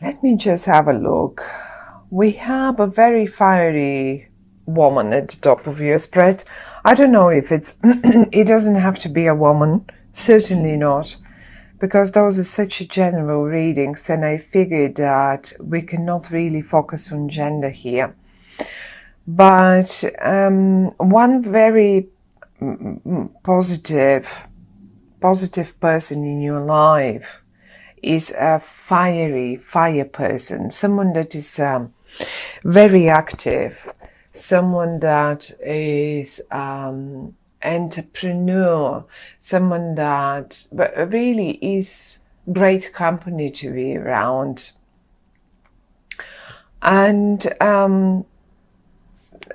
Let me just have a look. We have a very fiery woman at the top of your spread. I don't know if it's, it doesn't have to be a woman, certainly not, because those are such general readings, and I figured that we cannot really focus on gender here. But one very positive person in your life is a fire person, someone that is very active, someone that is entrepreneur, someone that really is great company to be around. And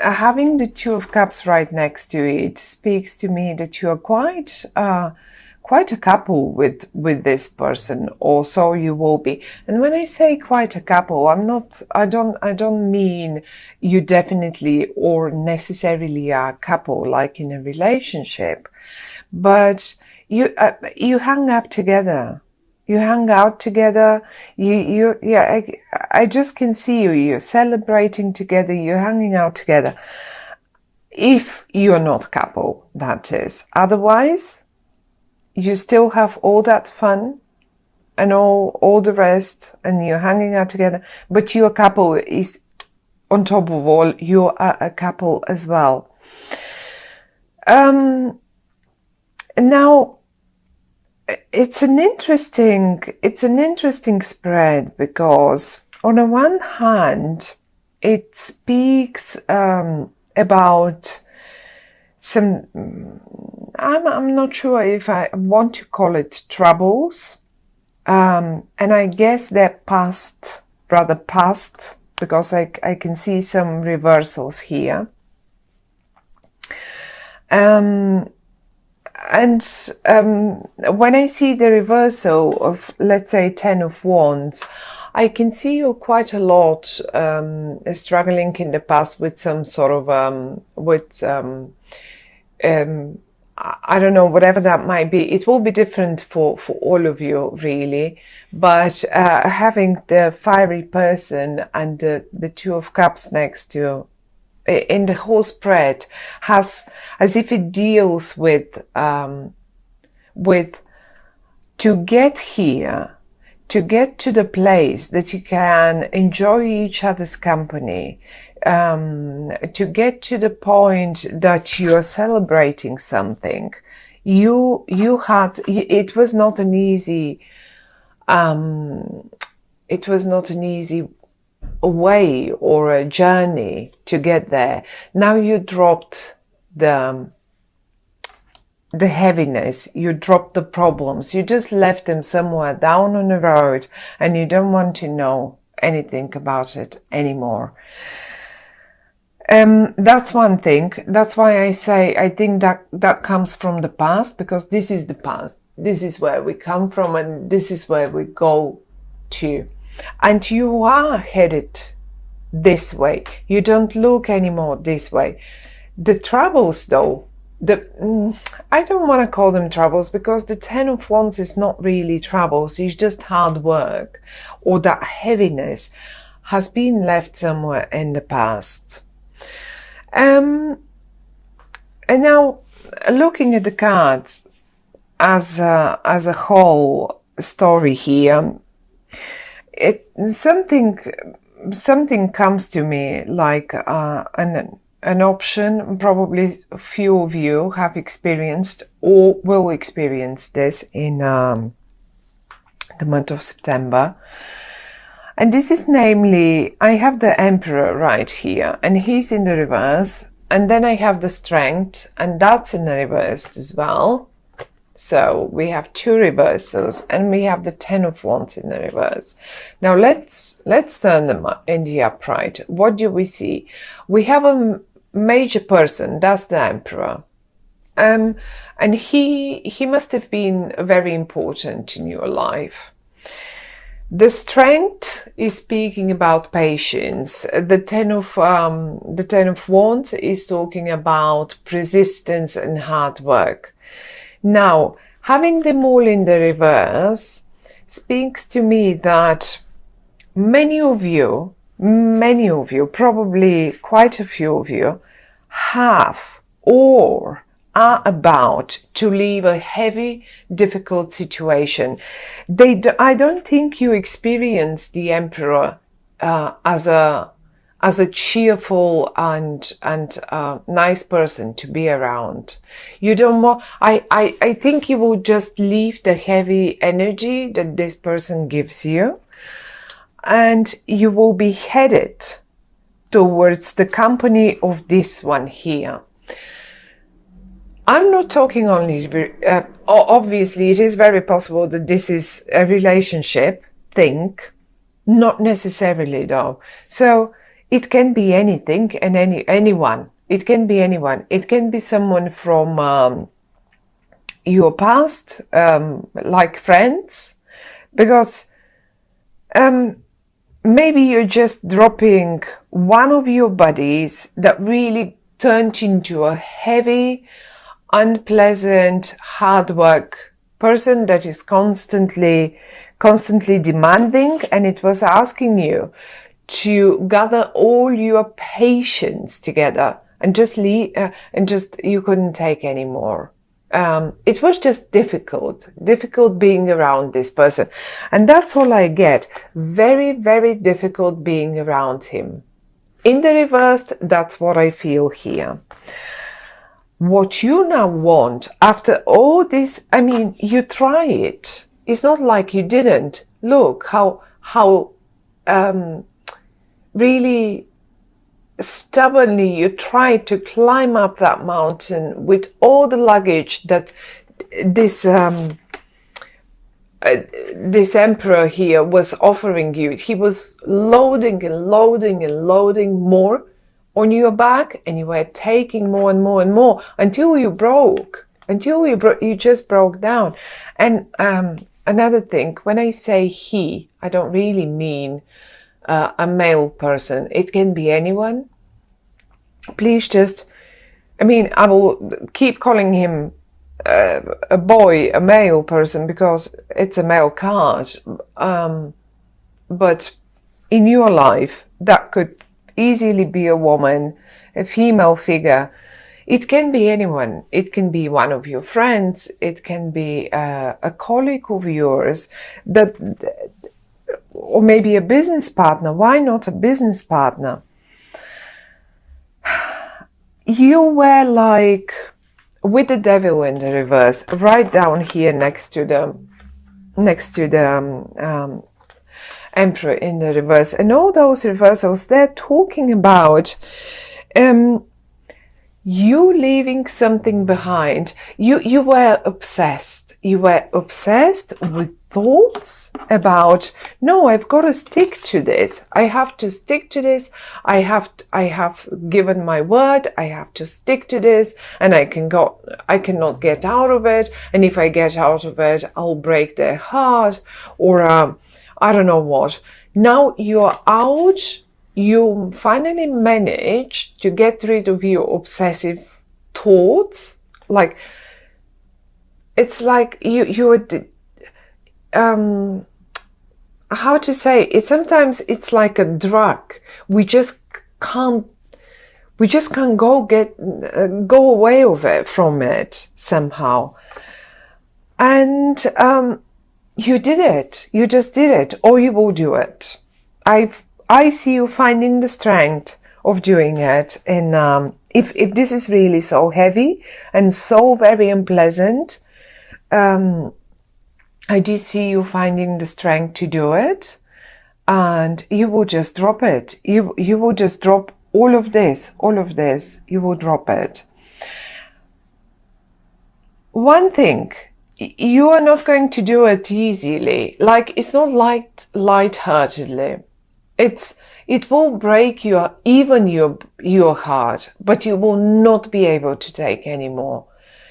having the Two of Cups right next to it speaks to me that you are quite a couple with this person, or so you will be. And when I say quite a couple, I don't mean you definitely or necessarily are a couple like in a relationship, but you hang up together. You hang out together. I just can see you. You're celebrating together. You're hanging out together. If you're not couple, that is. Otherwise, you still have all that fun and all the rest, and you're hanging out together. But your couple is, on top of all, you are a couple as well. Now, it's an interesting spread, because on the one hand it speaks about some, I'm not sure if I want to call it troubles, and I guess they're rather past, because I can see some reversals here. And when I see the reversal of, let's say, Ten of Wands, I can see you quite a lot struggling in the past with some sort of, I don't know, whatever that might be. It will be different for all of you, really. But having the fiery person and the Two of Cups next to in the whole spread has, as if it deals with to get here, to get to the place that you can enjoy each other's company, to get to the point that you are celebrating something. It was not an easy way or a journey to get there. Now you dropped the heaviness, you dropped the problems, you just left them somewhere down on the road, and you don't want to know anything about it anymore. That's one thing. That's why I say I think that comes from the past, because this is the past. This is where we come from, and this is where we go to. And you are headed this way. You don't look anymore this way. The troubles, though, I don't want to call them troubles, because the Ten of Wands is not really troubles. It's just hard work, or that heaviness has been left somewhere in the past. And now, looking at the cards as a whole story here, something comes to me like an option. Probably a few of you have experienced or will experience this in the month of September. And this is namely, I have the Emperor right here, and he's in the reverse. And then I have the Strength, and that's in the reverse as well. So we have two reversals, and we have the Ten of Wands in the reverse. Now let's turn them in the upright. What do we see? We have a major person, that's the Emperor. And he must have been very important in your life. The Strength is speaking about patience. The Ten of Wands is talking about persistence and hard work. Now, having them all in the reverse speaks to me that many of you, probably quite a few of you, have or are about to leave a heavy, difficult situation. I don't think you experience the Emperor as a cheerful and nice person to be around. You don't more. I think you will just leave the heavy energy that this person gives you, and you will be headed towards the company of this one here. I'm not talking only, obviously it is very possible that this is a relationship thing, not necessarily though. So it can be anything and anyone. It can be anyone. It can be someone from your past, like friends, because maybe you're just dropping one of your buddies that really turned into a heavy, unpleasant, hard work person that is constantly demanding, and it was asking you to gather all your patience together and just leave, you couldn't take anymore. It was just difficult being around this person, and that's all I get. Very, very difficult being around him. In the reversed, that's what I feel here. What you now want after all this, I mean, you try it. It's not like you didn't. Look how really stubbornly you tried to climb up that mountain with all the luggage that this emperor here was offering you. He was loading and loading and loading more on your back, and you were taking more and more and more until you broke, you just broke down. And another thing, when I say he, I don't really mean a male person. It can be anyone. Please just, I mean, I will keep calling him a boy, a male person, because it's a male card. But in your life, that could easily be a woman, a female figure. It can be anyone. It can be one of your friends. It can be a colleague of yours, or maybe a business partner. Why not a business partner? You were like with the devil in the reverse, right down here next to the Emperor in the reverse, and all those reversals, they're talking about you leaving something behind. You were obsessed. You were obsessed with thoughts about, no, I've got to stick to this. I have to stick to this. I have given my word. I have to stick to this, and I cannot get out of it. And if I get out of it, I'll break their heart, or I don't know what. Now you're out. You finally managed to get rid of your obsessive thoughts. Like, it's like you're how to say it? Sometimes it's like a drug. We just can't go away with it, from it somehow. And you did it. You just did it, or you will do it. I see you finding the strength of doing it. And if this is really so heavy and so very unpleasant, I do see you finding the strength to do it, and you will just drop it. You will just drop all of this. You will drop it. One thing, you are not going to do it easily. Like, it's not light-heartedly. It will break your heart, but you will not be able to take anymore.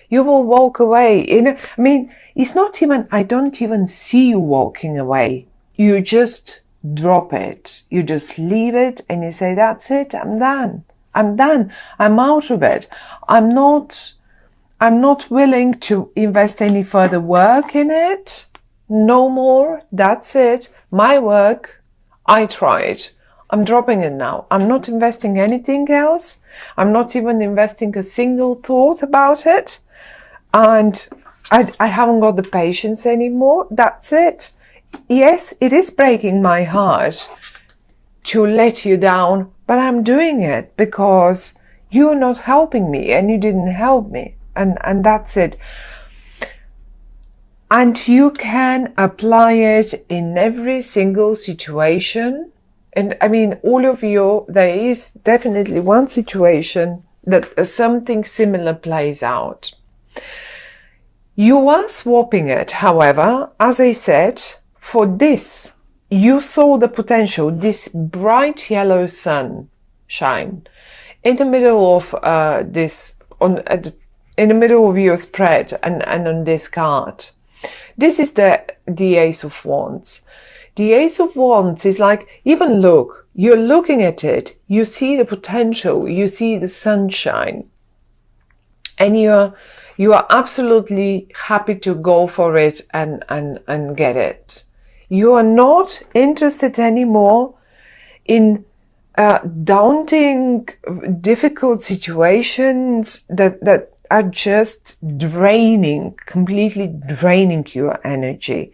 You will walk away. I mean, it's not even, I don't even see you walking away. You just drop it. You just leave it, and you say, that's it. I'm done. I'm out of it. I'm not willing to invest any further work in it. No more. That's it. My work. I tried. I'm dropping it now. I'm not investing anything else. I'm not even investing a single thought about it. And I haven't got the patience anymore. That's it. Yes, it is breaking my heart to let you down, but I'm doing it because you're not helping me and you didn't help me. And that's it. And you can apply it in every single situation. And I mean, all of you, there is definitely one situation that something similar plays out. You are swapping it, however, as I said, for this. You saw the potential, this bright yellow sun shine in the middle of in the middle of your spread and on this card. This is the Ace of Wands. The Ace of Wands is like, even look, you're looking at it, you see the potential, you see the sunshine, and you are absolutely happy to go for it and get it. You are not interested anymore in daunting, difficult situations that are just draining, completely draining your energy.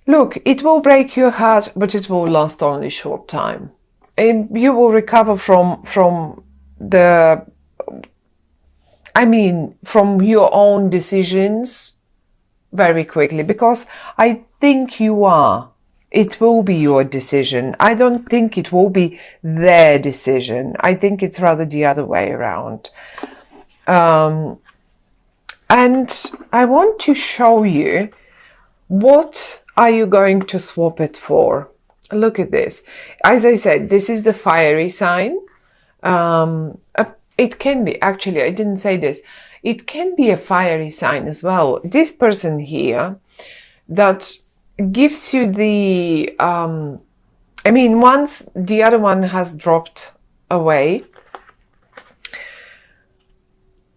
Look, it will break your heart, but it will last only a short time. And you will recover from your own decisions very quickly, because I think you are. It will be your decision. I don't think it will be their decision. I think it's rather the other way around. And I want to show you, what are you going to swap it for? Look at this. As I said, this is the fiery sign. It can be, actually, I didn't say this. It can be a fiery sign as well. This person here that gives you the, once the other one has dropped away,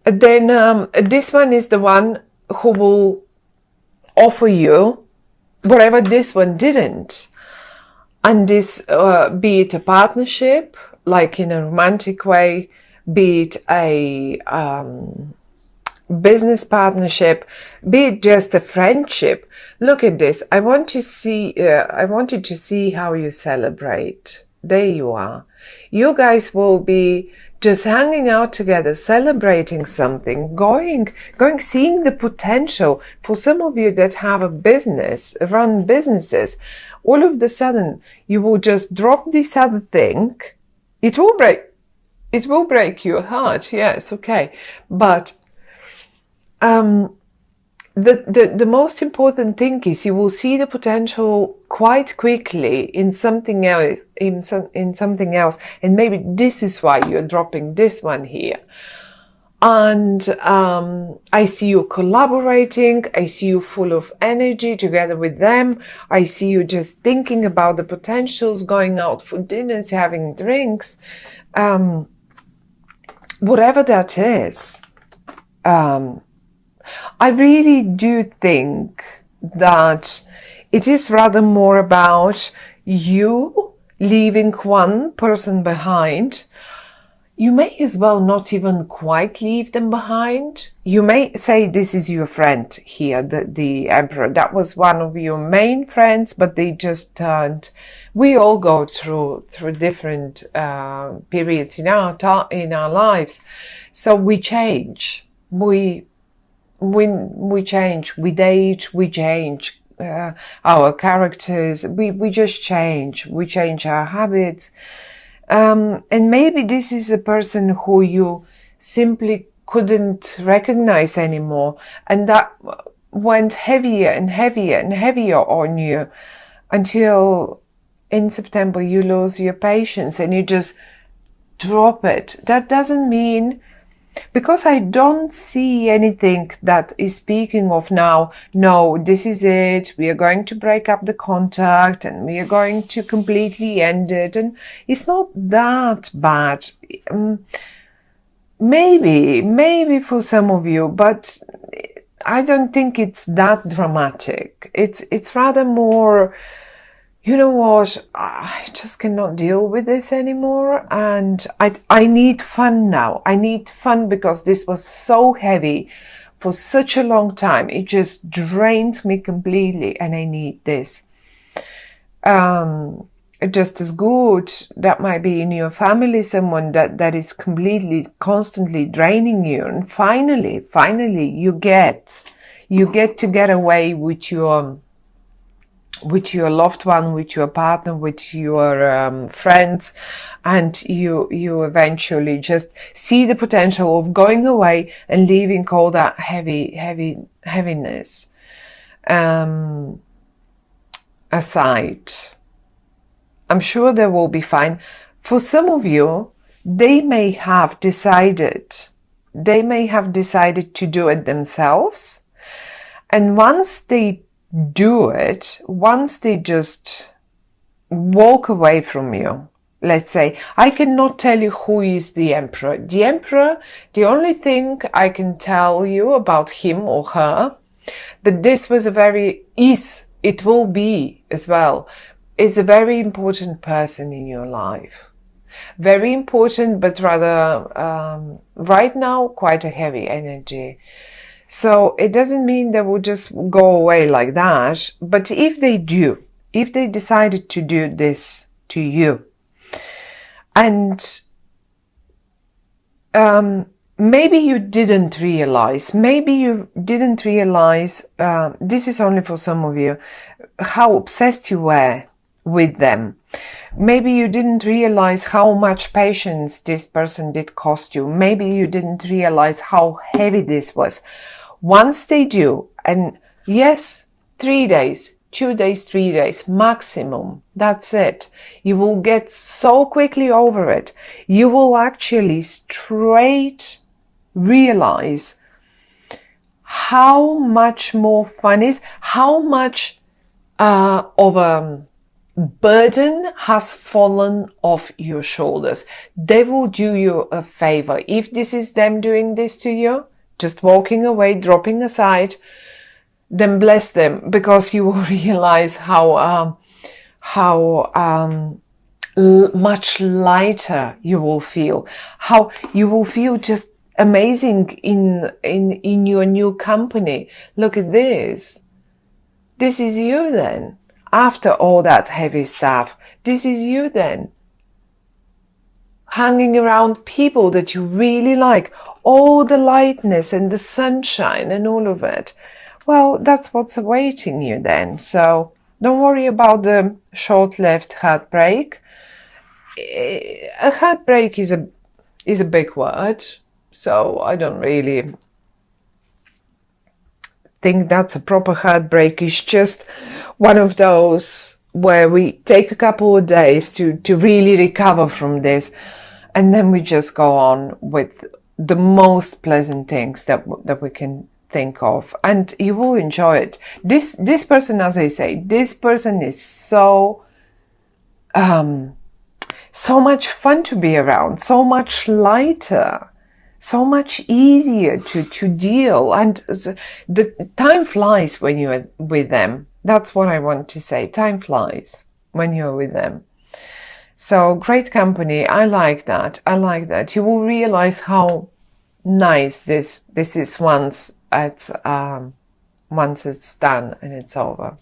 then this one is the one who will offer you whatever this one didn't. And this, be it a partnership, like in a romantic way, be it a business partnership, be it just a friendship. Look at this. I want to see. I wanted to see how you celebrate. There you are. You guys will be just hanging out together, celebrating something, seeing the potential. For some of you that have a business, run businesses, all of a sudden you will just drop this other thing. It will break your heart. Yes, okay, but the most important thing is you will see the potential quite quickly in something else, and maybe this is why you're dropping this one here. And I see you collaborating. I see you full of energy together with them. I see you just thinking about the potentials, going out for dinners, having drinks, whatever that is. I really do think that it is rather more about you leaving one person behind. You may as well not even quite leave them behind. You may say this is your friend here, the Emperor. That was one of your main friends, but they just turned. We all go through different periods in our lives, so we change. We change, we age, we change our characters, we just change, we change our habits. And maybe this is a person who you simply couldn't recognize anymore, and that went heavier and heavier and heavier on you until in September you lose your patience and you just drop it. That doesn't mean, because I don't see anything that is speaking of now, no, this is it, we are going to break up the contact and we are going to completely end it. And it's not that bad. Maybe for some of you, but I don't think it's that dramatic. It's rather more, you know what, I just cannot deal with this anymore, and I need fun now. I need fun because this was so heavy for such a long time. It just drained me completely, and I need this. Just as good, that might be in your family someone that is completely, constantly draining you, and finally you get to get away with your loved one, with your partner, with your friends, and you eventually just see the potential of going away and leaving all that heaviness aside. I'm sure they will be fine. For some of you, they may have decided to do it themselves, and once they do it, once they just walk away from you, let's say, I cannot tell you who is the emperor. The emperor, the only thing I can tell you about him or her, that this was it will be as well, is a very important person in your life. Very important, but rather, right now, quite a heavy energy. So it doesn't mean they will just go away like that. But if they do, if they decided to do this to you, and maybe you didn't realize, this is only for some of you, how obsessed you were with them. Maybe you didn't realize how much patience this person did cost you. Maybe you didn't realize how heavy this was. Once they do, and yes, 3 days, 2 days, 3 days maximum, that's it. You will get so quickly over it. You will actually straight realize how much more fun is, how much of a burden has fallen off your shoulders. They will do you a favor. If this is them doing this to you, just walking away, dropping aside, then bless them, because you will realize how much lighter you will feel, how you will feel just amazing in your new company. Look at this. This is you then. After all that heavy stuff, this is you then. Hanging around people that you really like, all the lightness and the sunshine and all of it. Well, that's what's awaiting you then. So don't worry about the short-lived heartbreak. A heartbreak is a big word, so I don't really think that's a proper heartbreak. It's just one of those where we take a couple of days to really recover from this, and then we just go on with the most pleasant things that we can think of, and you will enjoy it. This person, as I say, this person is so much fun to be around, so much lighter, so much easier to deal, and the time flies when you're with them. That's what I want to say. Time flies when you're with them. So great company. I like that. I like that. You will realize how nice this is once it's done and it's over.